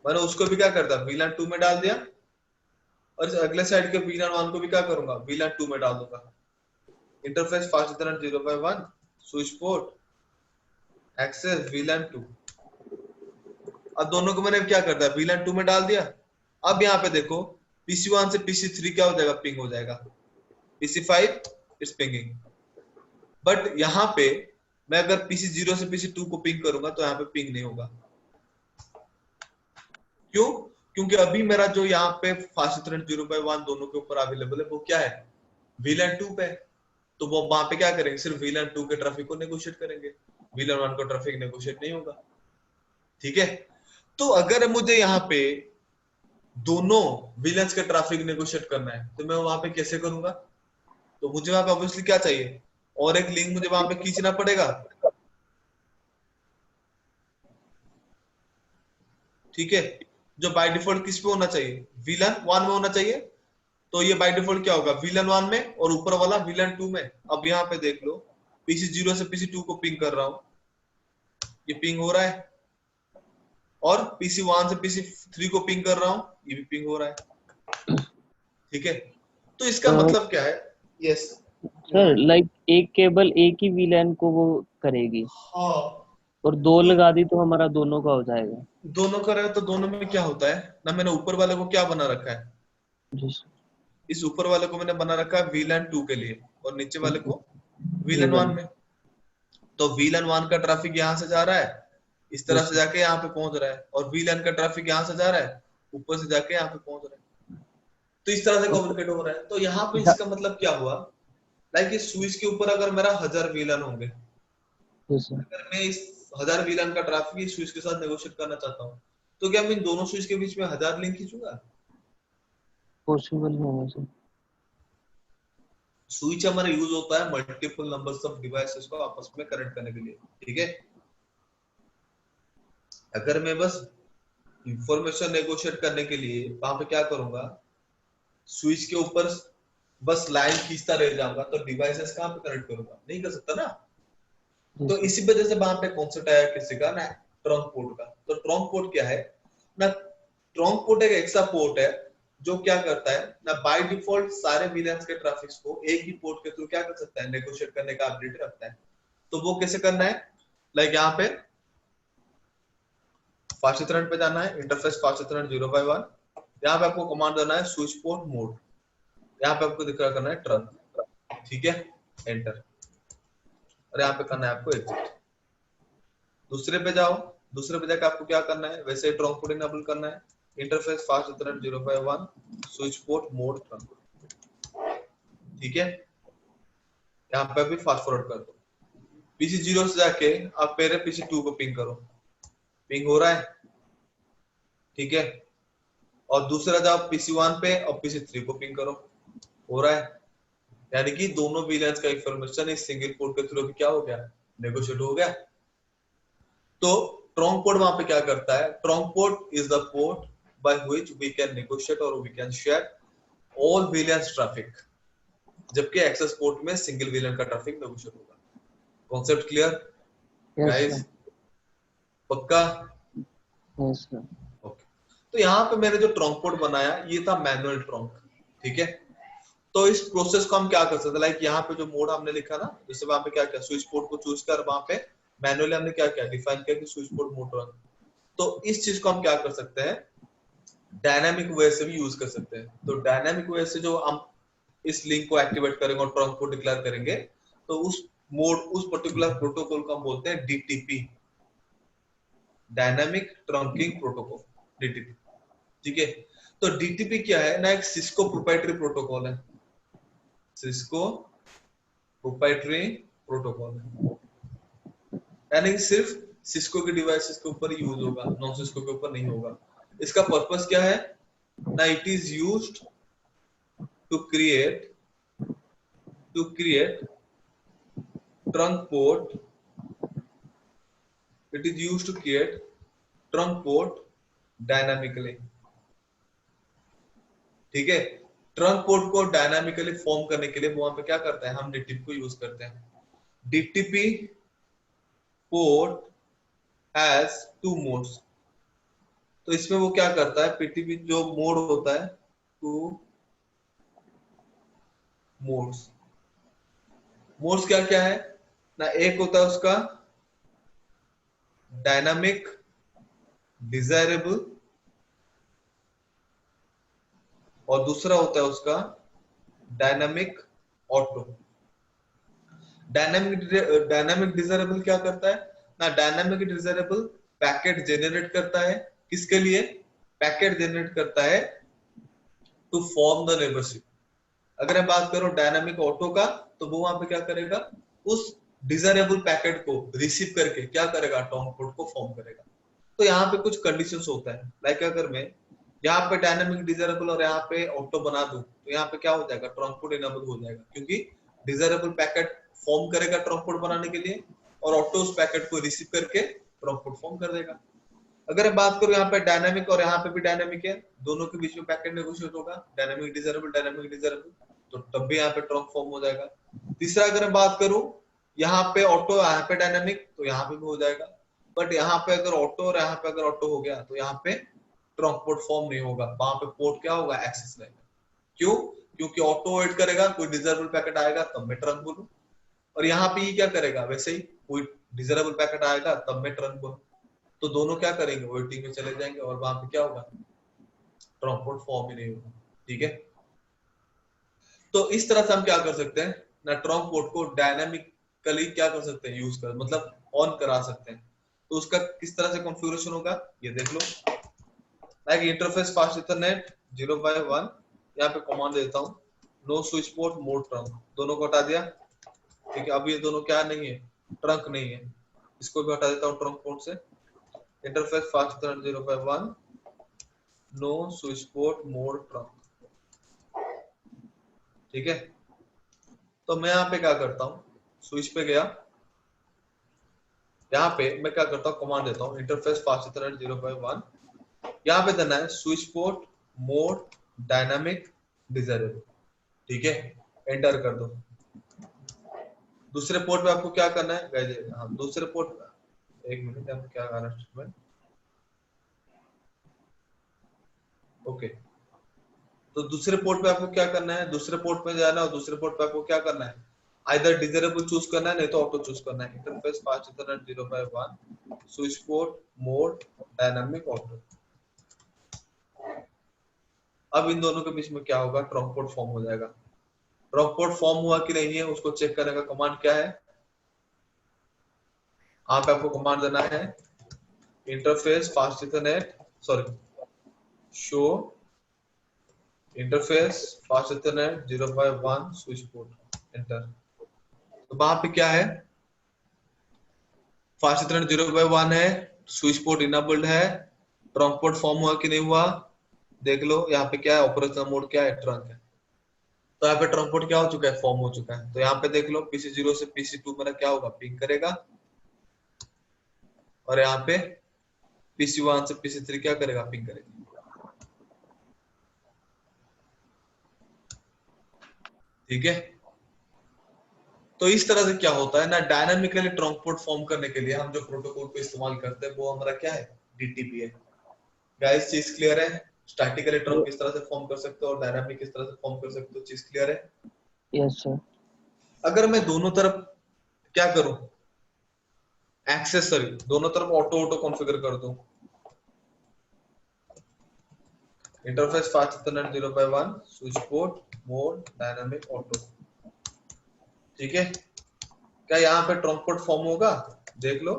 मैंने उसको भी क्या करता, VLAN 2 में डाल दिया, और इस अगले साइड के VLAN 1 को भी क्या करूंगा, VLAN 2 में डाल दूंगा। Interface fast Ethernet 0/1 switch port access VLAN 2। अब दोनों को मैंने क्या कर दिया, VLAN 2 में डाल दिया। अब यहाँ पे देखो, PC1 से PC3 क्या हो जाएगा, पिंग हो जाएगा, PC5 इज पिंगिंग। बट यहाँ पे मैं अगर PC0 से PC2 को पिंग करूंगा तो यहाँ पे पिंग नहीं होगा। क्यों? क्योंकि अभी मेरा जो यहाँ पे फास्ट इथरनेट 0/1 दोनों के ऊपर अवेलेबल है, वो क्या है, VLAN 2 पे। तो वो वहां पे क्या करेंगे, सिर्फ VLAN 2 के ट्रैफिक को नेगोशिएट करेंगे, VLAN 1 का ट्रैफिक नेगोशिएट नहीं होगा। ठीक है, तो अगर मुझे यहाँ पे दोनों VLANs का ट्रैफिक नेगोशिएट करना है, तो मैं वहां पे कैसे करूंगा? तो मुझे वहां पे ऑब्वियसली क्या चाहिए, और एक लिंक मुझे वहां पे खींचना पड़ेगा। ठीक है, जो बाय डिफॉल्ट किस पे होना चाहिए, VLAN 1 में होना चाहिए। तो ये बाय डिफॉल्ट क्या होगा, VLAN 1 में, और ऊपर वाला VLAN 2 में। अब यहाँ पे देख लो, PC0 से PC2 को पिंग कर रहा हूँ, ये पिंग हो रहा है, और PC1 से PC3 को पिंग कर रहा हूँ, ये भी पिंग हो रहा है। ठीक है, तो इसका मतलब क्या है, यस सर लाइक एक केबल एक ही VLAN को वो करेगी, हाँ, और दो लगा दी तो हमारा दोनों का हो जाएगा। दोनों का रहे तो दोनों में क्या होता है ना, मैंने ऊपर वाले को क्या बना रखा है, इस ऊपर वाले को मैंने बना रखा है VLAN 2 के लिए, और नीचे वाले को VLAN 1 में। तो VLAN 1 का ट्रैफिक यहाँ से जा रहा है, इस तरह से जाके यहाँ पे पहुंच रहा है, और वीलैन का ट्रैफिक यहाँ से जा रहा है, ऊपर से जाके यहाँ पे पहुंच रहा है। तो इस तरह से कम्युनिकेट हो रहा है। तो यहाँ पे इसका मतलब क्या हुआ, लाइक इस स्विच के ऊपर अगर मेरा 1000 वीलन होंगे, अगर मैं इस 1000 वीलन का ट्रैफिक इस स्विच के साथ नेगोशिएट करना चाहता हूँ, तो क्या मैं इन दोनों स्विच के बीच में 1000 लिंक खींचूंगा? पॉसिबल नहीं है सर। स्विच हमारा यूज होता है मल्टीपल नंबर्स ऑफ डिवाइसेस को आपस में कनेक्ट करने के लिए, ठीक है। अगर मैं बस इंफॉर्मेशन नेगोशिएट करने के लिए वहां पे क्या करूंगा, स्विच के ऊपर बस लाइन खींचता रह जाऊंगा, तो डिवाइसेस कहां पे कनेक्ट करूंगा? नहीं कर सकता ना। तो इसी वजह से वहां पे कॉन्सेप्ट आया किसी का ना, ट्रंक पोर्ट का। तो ट्रंक पोर्ट क्या है ना, ट्रंक पोर्ट एक ऐसा पोर्ट है जो क्या करता है ना, बाय डिफॉल्ट सारे विलेंस के ट्रैफिक्स को एक ही पोर्ट के थ्रू क्या कर सकता है, नेगोशिएट करने का एबिलिटी रखता है। तो वो कैसे करना है, लाइक यहाँ पे फास्ट इथरनेट पे जाना है, इंटरफेस फास्ट इथरनेट 0x1, यहाँ पे आपको कमांड देना है स्विच पोर्ट मोड, यहाँ पे आपको दिख रहा करना है ट्रंक, ठीक है, एंटर, और यहाँ पे करना है आपको एग्जिट। दूसरे पे जाओ, दूसरे पे जाकर आपको क्या करना है, वैसे ही ट्रंक पोर्ट इनेबल करना है, interface fast ethernet 0x1 switch port mode trunk, ठीक है। यहाँ पे भी फास्ट फॉरवर्ड कर दो, पीसी 0 से जाके आप मेरे पीसी 2 को पिंग करो, पिंग हो रहा है, ठीक है। और दूसरा जाओ पीसी 1 पे और पीसी 3 को पिंग करो, हो रहा है। यानी कि दोनों विलेंस का इंफॉर्मेशन इस सिंगल पोर्ट के थ्रू क्या हो गया, नेगोशिएट हो गया। तो ट्रंक पोर्ट वहां पे क्या करता है, trunk port is the port by which we can negotiate और we can share all VLANs traffic, जबकि एक्सेस पोर्ट में सिंगल विलेन का ट्रैफिक नेगोशिएट होगा। Concept clear guys? पक्का? Yes sir. ओके। तो यहाँ पे मैंने जो ट्रंक पोर्ट बनाया ये था मैनुअल ट्रंक, ठीक है। तो इस प्रोसेस को हम क्या कर सकते हैं, लाइक यहाँ पे जो मोड हमने लिखा ना, जैसे वहां पे क्या किया, स्विच पोर्ट को चूज कर वहां पे मैनुअली हमने क्या किया, डिफाइन किया कि स्विच पोर्ट मोड रन। तो इस चीज को हम क्या कर सकते हैं, डायनामिक वे से भी यूज कर सकते हैं। तो डायनामिक वे से जो हम इस लिंक को एक्टिवेट करेंगे और ट्रंक को डिक्लेयर करेंगे, तो उस मोड, उस पर्टिकुलर प्रोटोकॉल को हम बोलते हैं DTP, dynamic trunking protocol, DTP, ठीक है। तो डीटीपी क्या है ना, एक सिस्को प्रोप्राइटरी प्रोटोकॉल है, सिस्को प्रोप्राइटरी प्रोटोकॉल है, यानी सिर्फ सिस्को के डिवाइसेस के ऊपर यूज होगा, नॉन सिस्को के ऊपर नहीं होगा। इसका पर्पस क्या है ना, it is used to create trunk port, it is used to create trunk port dynamically, ठीक है। ट्रंक पोर्ट को डायनामिकली फॉर्म करने के लिए वहां पे क्या करते हैं, हम डीटीपी को यूज करते हैं। डीटीपी पोर्ट हैज 2 मोड्स, तो इसमें वो क्या करता है, पीटीपी जो मोड होता है, 2 मोड्स। मोड्स क्या क्या है ना, एक होता है उसका डायनामिक डिजायरेबल और दूसरा होता है उसका डायनामिक ऑटो। डायनामिक डिजायरेबल क्या करता है ना, डायनामिक डिजायरेबल पैकेट जेनरेट करता है, किसके लिए, पैकेट जेनरेट करता है टू फॉर्म द नेबरशिप। अगर मैं बात करूं डायनामिक ऑटो का, तो वो वहां पे क्या करेगा, उस डिजायरेबल पैकेट को रिसीव करके क्या करेगा, ट्रंक पोर्ट को फॉर्म करेगा। तो यहाँ पे कुछ कंडीशंस होता है, लाइक अगर मैं यहाँ पे डायनामिक डिजायरेबल और यहाँ पे ऑटो बना दूं, तो यहाँ पे क्या हो जाएगा, ट्रंक पोर्ट इनेबल हो जाएगा, क्योंकि डिजायरेबल पैकेट फॉर्म करेगा ट्रंक पोर्ट बनाने के लिए, और ऑटो उस पैकेट को रिसीव करके ट्रंक पोर्ट फॉर्म कर देगा। अगर मैं बात करूं यहाँ पे डायनामिक और यहाँ पे भी डायनामिक है, दोनों के बीच में पैकेट नेगोशिएट होगा, डायनामिक डिजायरेबल, तो तब भी यहाँ पे ट्रंक फॉर्म हो जाएगा। तीसरा अगर मैं बात करूं, यहाँ पे ऑटो यहाँ पे डायनामिक, तो यहाँ पे भी हो जाएगा। बट यहाँ पे अगर ऑटो और यहाँ पे अगर ऑटो हो गया, तो यहाँ पे ट्रंक पोर्ट फॉर्म नहीं होगा, वहां पे पोर्ट क्या होगा, एक्सेस रहेगा। क्यों, क्योंकि ऑटो वेट करेगा, कोई डिजायरेबल पैकेट आएगा तब मैं ट्रंक बोलूं, और यहाँ पे ये क्या करेगा, वैसे ही कोई डिजायरेबल पैकेट आएगा तब मैं ट्रंक बोलूं, तो दोनों क्या करेंगे, वेटिंग में चले जाएंगे, और वहां पे क्या होगा, ट्रंक पोर्ट फॉर्म ही नहीं होगा, ठीक है। तो इस तरह से हम क्या कर सकते हैं ना, ट्रंक पोर्ट को डायनामिकली क्या कर सकते हैं, यूज कर, मतलब ऑन करा सकते हैं। तो उसका किस तरह से कॉन्फ़िगरेशन होगा ये देख लो। Like interface fast ethernet 0x1, यहाँ पे कमांड देता हूँ no switch port mode trunk, दोनों को हटा दिया। ठीक है, अब ये दोनों क्या नहीं है, ट्रंक नहीं है, इसको भी हटा देता हूँ ट्रंक पोर्ट से। Interface fast ethernet 0x1 no switch port mode trunk. ठीक है, तो मैं यहाँ पे क्या करता हूँ, स्विच पे गया, यहाँ पे मैं क्या करता हूँ, कमांड देता हूँ इंटरफेस फास्ट इथरनेट 0x1, यहाँ पे देना है switch port mode dynamic desirable. ठीक है, एंटर कर दो। दूसरे पोर्ट पे आपको क्या करना है गाइस, हाँ दूसरे पोर्ट, एक मिनट हम क्या कर रहे हैं, ओके। तो दूसरे पोर्ट पे आपको क्या करना है, दूसरे पोर्ट पे जाना है और दूसरे पोर्ट पे आपको क्या करना है, आइदर डिजायरेबल चूज करना है नहीं तो ऑटो चूज करना है। Interface fast ethernet 0x1 switch port mode dynamic auto. अब इन दोनों के बीच में क्या होगा, ट्रंक पोर्ट फॉर्म हो जाएगा। ट्रंक पोर्ट फॉर्म हुआ कि नहीं है उसको चेक करने का कमांड क्या है, आप आपको कमांड देना है interface fast Ethernet sorry show interface fast ethernet 0x1 switch port, enter. तो वहां पे क्या है, फास्ट इथरनेट 0x1 है, स्विच पोर्ट इनेबल्ड है, ट्रंक पोर्ट फॉर्म हुआ कि नहीं हुआ देख लो। यहाँ पे क्या है, ऑपरेशनल मोड क्या है, ट्रंक है। तो यहाँ पे ट्रंक पोर्ट क्या हो चुका है, फॉर्म हो चुका है। तो यहाँ पे देख लो PC0 से PC2 मेरा क्या होगा, पिंग करेगा, और यहाँ पे PC1 से PC3 क्या करेगा, पिंग करेगा। ठीक है, तो इस तरह से क्या होता है ना, डायनामिकली ट्रंक पोर्ट फॉर्म करने के लिए हम जो प्रोटोकॉल को इस्तेमाल करते हैं वो हमारा क्या है, DTP है। गाइस चीज क्लियर है, स्टैटिकली ट्रंक किस तरह से फॉर्म कर सकते हो और डायनामिक किस तरह से फॉर्म कर सकते हो, चीज क्लियर है। Yes sir. अगर मैं दोनों तरफ क्या करूं, एक्सेसरी दोनों तरफ ऑटो कॉन्फ़िगर कर दूं, interface fast ethernet 0x1 switch port mode dynamic auto. ठीक है, क्या यहाँ पे ट्रंक पोर्ट फॉर्म होगा, देख लो,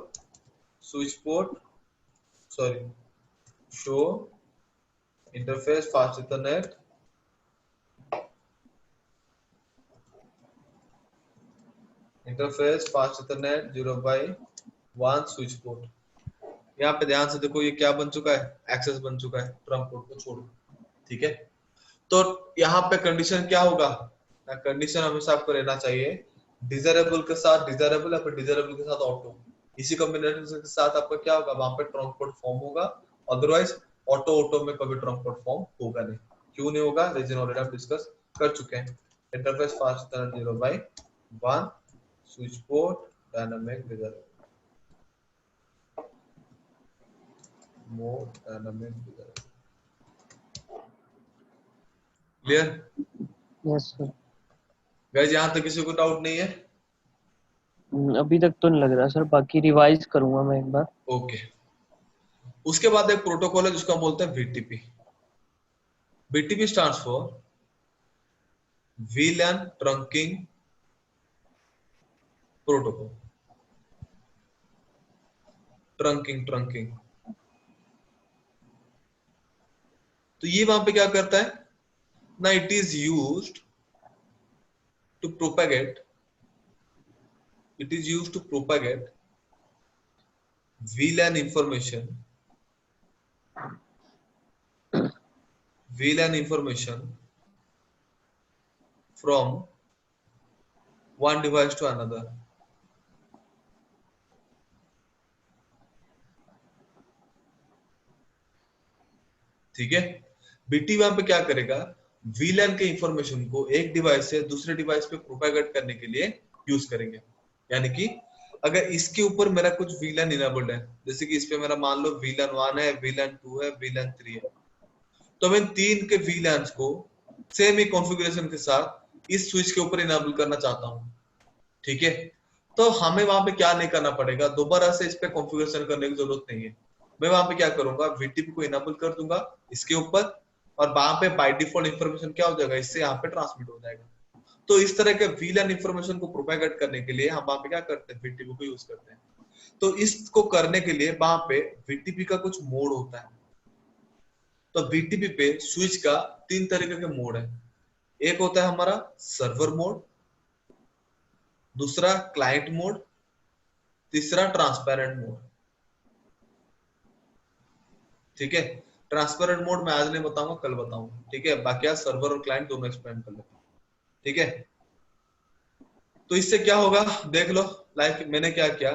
switch port sorry show interface fast Ethernet interface fast ethernet 0x1 switch port. यहाँ पे ध्यान से देखो ये क्या बन चुका है, एक्सेस बन चुका है ट्रंक पोर्ट को छोड़। ठीक है, तो यहाँ पे कंडीशन क्या होगा, कंडीशन हमेशा आपको रहना चाहिए डिजायरेबल के साथ डिजायरेबल या फिर डिजायरेबल के साथ ऑटो, इसी कॉम्बिनेशन के साथ आपका क्या होगा, वहां पे ट्रंक पोर्ट फॉर्म होगा। अदरवाइज ऑटो में कभी ट्रंक पोर्ट फॉर्म होगा नहीं। क्यों नहीं होगा, रीजन ऑलरेडी हम डिस्कस कर चुके हैं। Interface fast 0x1 switch port dynamic desirable mode dynamic desirable. Clear yes sir. Guys, यहां तक किसी को डाउट नहीं है? अभी तक तो नहीं लग रहा सर, बाकी रिवाइज करूंगा मैं एक बार। ओके, उसके बाद एक प्रोटोकॉल है जिसको हम बोलते हैं VTP। VTP stands for VLAN trunking protocol. Trunking तो ये वहां पे क्या करता है ना, it is used to propagate VLAN information from one device to another। ठीक है, BT वहां पे क्या करेगा, VLAN के इंफॉर्मेशन को एक डिवाइस से दूसरे डिवाइस पे प्रोपेगेट करने के लिए यूज करेंगे। यानी कि अगर इसके ऊपर मेरा कुछ VLAN इनेबल्ड है, जैसे कि इस पे मेरा मान लो VLAN 1 है, VLAN 2 है, VLAN 3 है, तो मैं तीन के VLANs को सेम ही कॉन्फ़िगरेशन के साथ इस स्विच के ऊपर इनेबल करना चाहता हूं। ठीक है, तो हमें वहां पे क्या नहीं करना पड़ेगा, दोबारा से इस पे कॉन्फ़िगरेशन करने की जरूरत नहीं है। मैं वहां पे क्या करूंगा, VTP को इनेबल कर दूंगा इसके ऊपर, और वहां पे बाय डिफॉल्ट इंफॉर्मेशन क्या हो जाएगा, इससे यहाँ पे ट्रांसमिट हो जाएगा। तो इस तरह के VLAN इंफॉर्मेशन को प्रोपेगेट करने के लिए हम वहां पे क्या करते हैं, VTP को यूज करते हैं। तो इसको करने के लिए वहां पे VTP का कुछ मोड होता है। तो VTP पे स्विच का 3 तरीके के मोड है। एक होता है हमारा सर्वर मोड, दूसरा क्लाइंट मोड, तीसरा ट्रांसपेरेंट मोड। ठीक है, ट्रांसपेरेंट मोड मैं आज नहीं बताऊंगा, कल बताऊंगा। ठीक है, बाकी आज सर्वर और क्लाइंट दोनों एक्सप्लेन कर लेते हैं। ठीक है, तो इससे क्या होगा देख लो। लाइक मैंने क्या किया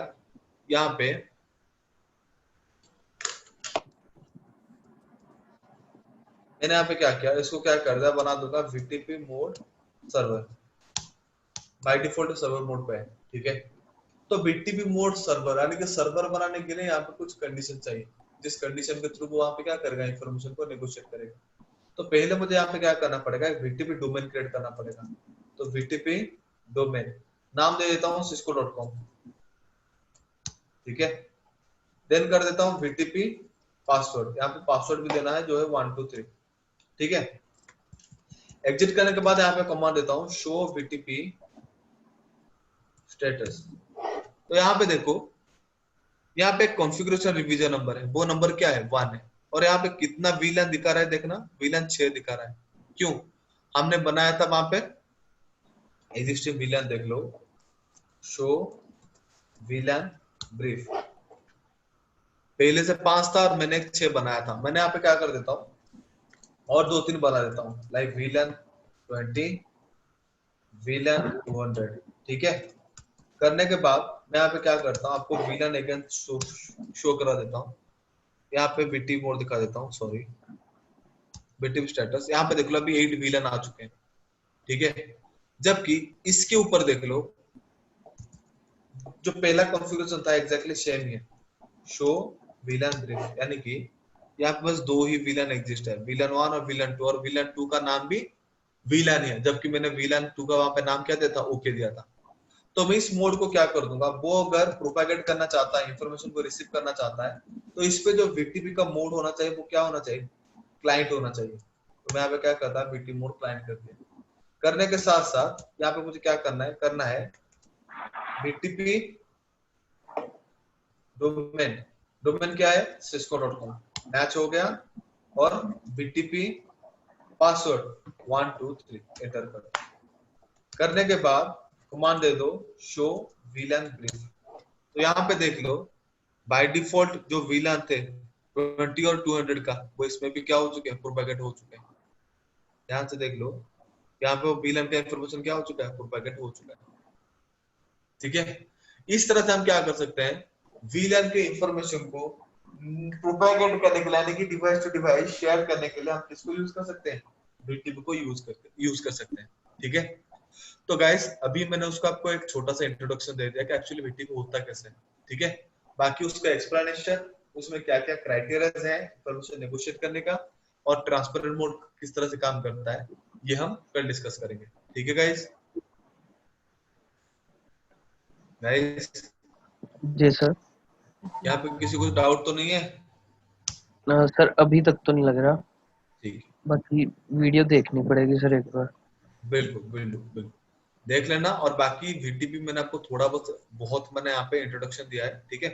यहाँ पे, मैंने यहाँ पे क्या किया, इसको क्या कर दिया, बना दूंगा VTP mode server. By default server mode पे है। ठीक है, तो VTP मोड सर्वर यानी कि सर्वर बनाने के लिए यहाँ पे कुछ कंडीशन चाहिए, जिस कंडीशन के थ्रू वो वहाँ पे क्या करेगा, इंफॉर्मेशन को नेगोशिएट करेगा। तो पहले मुझे यहाँ पे क्या करना पड़ेगा, VTP डोमेन क्रिएट करना पड़ेगा। तो VTP डोमेन नाम दे देता हूँ cisco.com। ठीक है, देन कर देता हूँ VTP पासवर्ड। यहाँ पे पासवर्ड भी देना है जो है 1 2 3। ठीक है, एग्जिट करने के बाद यहाँ पे कमांड देता हूँ शो VTP स्टेटस। तो यहाँ पे देखो, यहाँ पे कॉन्फ़िगरेशन रिवीजन नंबर है, वो नंबर क्या है 1 है। और यहाँ पे कितना VLAN दिखा रहा है, देखना VLAN 6 दिखा रहा है। क्यों, हमने बनाया था वहां पे एग्जिस्टिंग VLAN, देख लो शो VLAN ब्रीफ, पहले से 5 था और मैंने 6 बनाया था। मैंने यहाँ पे क्या कर देता हूँ और 2-3 बना देता हूँ, लाइक VLAN 20, VLAN 200। ठीक है, करने के बाद मैं यहाँ पे क्या करता हूँ, आपको VLAN अगेन शो करा देता हूँ। यहाँ पे VTP मोड दिखा देता हूँ, सॉरी VTP स्टेटस। यहाँ पे देख लो अभी 8 VLAN आ चुके हैं। ठीक है, जबकि इसके ऊपर देख लो जो पहला कॉन्फ़िगरेशन था एग्जैक्टली सेम ही है, शो VLAN ब्रीफ, यानी कि यहाँ पे बस 2 ही VLAN एग्जिस्ट है, VLAN 1 और VLAN 2, और VLAN 2 का नाम भी VLAN ही है, जबकि मैंने VLAN 2 का वहां पे नाम क्या दिया था, ओके दिया था। तो मैं इस मोड को क्या कर दूंगा, वो अगर प्रोपेगेट करना चाहता है, इंफॉर्मेशन को रिसीव करना चाहता है, तो इस पे जो VTP का मोड होना चाहिए वो क्या होना चाहिए, क्लाइंट होना चाहिए। तो मैं यहाँ पे क्या करता है, VTP मोड क्लाइंट कर दिया। करने के साथ साथ यहाँ पे मुझे क्या करना है VTP डोमेन, डोमेन क्या है cisco.com, मैच हो गया। और VTP पासवर्ड 1 2 3 एंटर करो। करने के बाद कमांड दे दो शो VLAN ब्रीफ। तो यहाँ पे देख लो बाय डिफॉल्ट जो VLAN थे 20 और 200 का, वो इसमें भी क्या हो चुके हैं, प्रोपेगेट हो चुके हैं। ध्यान से देख लो, यहाँ पे वो VLAN का इंफॉर्मेशन क्या हो चुका है, प्रोपेगेट हो चुका है। ठीक है, इस तरह से हम क्या कर सकते हैं, VLAN के इंफॉर्मेशन को प्रोपेगेट करने के लिए, यानी कि डिवाइस टू डिवाइस शेयर करने के लिए हम किसको यूज कर सकते हैं, VTP को यूज कर सकते हैं। ठीक है, तो गाइस अभी मैंने उसको आपको एक छोटा सा इंट्रोडक्शन दे दिया कि एक्चुअली VTP होता कैसे है। ठीक है, बाकी उसका एक्सप्लेनेशन, उसमें क्या क्या क्राइटेरिया है इंफॉर्मेशन नेगोशिएट करने का, और ट्रांसपेरेंट मोड किस तरह से काम करता है, ये हम कल डिस्कस करेंगे। ठीक है गाइस, जी सर। यहाँ पे किसी को डाउट तो नहीं है? सर अभी तक तो नहीं लग रहा, ठीक है, बाकी वीडियो देखनी पड़ेगी सर एक बार। बिल्कुल बिल्कुल बिल्कुल देख लेना। और बाकी VTP मैंने आपको थोड़ा बहुत मैंने यहाँ पे इंट्रोडक्शन दिया है। ठीक है,